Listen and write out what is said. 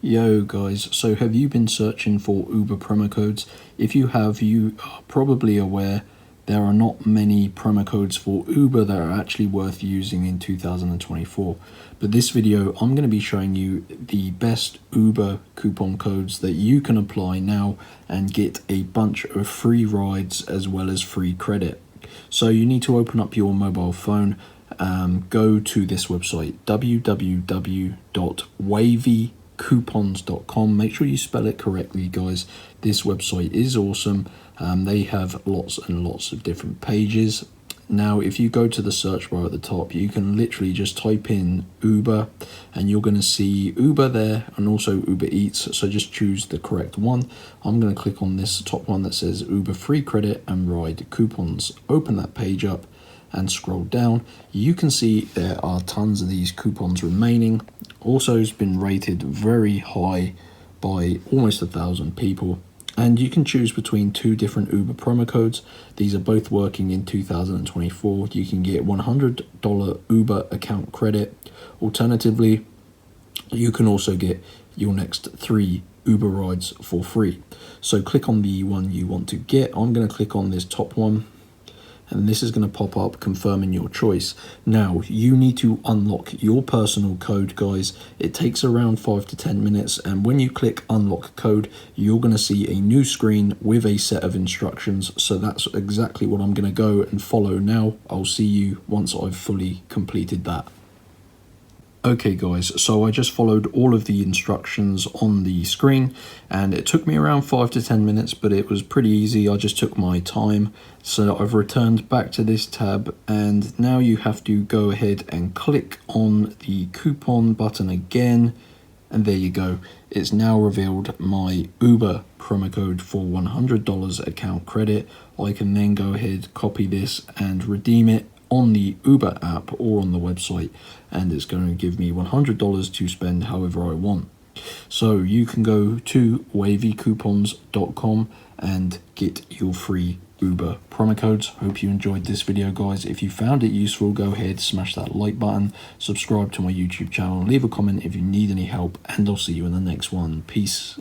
Yo guys, so have you been searching for Uber promo codes? If you have, you are probably aware there are not many promo codes for Uber that are actually worth using in 2024. But this video, I'm going to be showing you the best Uber coupon codes that you can apply now and get a bunch of free rides as well as free credit. So you need to open up your mobile phone, go to this website, www.wavycoupons.com. Make sure you spell it correctly, guys. This website is awesome. They have lots and lots of different pages. Now, if you go to the search bar at the top, you can literally just type in Uber and you're going to see Uber there and also Uber Eats. So just choose the correct one. I'm going to click on this top one that says Uber free credit and ride coupons. Open that page up and scroll down. You can see there are tons of these coupons remaining. Also, it's been rated very high by almost 1,000 people. And you can choose between two different Uber promo codes. These are both working in 2024. You can get $100 Uber account credit. Alternatively, you can also get your next 3 Uber rides for free. So click on the one you want to get. I'm going to click on this top one, and this is going to pop up confirming your choice. Now, you need to unlock your personal code, guys. It takes around 5 to 10 minutes, and when you click unlock code, you're going to see a new screen with a set of instructions. So that's exactly what I'm going to go and follow now. I'll see you once I've fully completed that. Okay guys, so I just followed all of the instructions on the screen and it took me around 5 to 10 minutes, but it was pretty easy. I just took my time. So I've returned back to this tab and now you have to go ahead and click on the coupon button again. And there you go. It's now revealed my Uber promo code for $100 account credit. I can then go ahead, copy this and redeem it on the Uber app or on the website, and it's going to give me $100 to spend however I want. So you can go to wavycoupons.com and get your free Uber promo codes. Hope you enjoyed this video, guys. If you found it useful, go ahead, smash that like button, subscribe to my YouTube channel, leave a comment if you need any help, and I'll see you in the next one. Peace.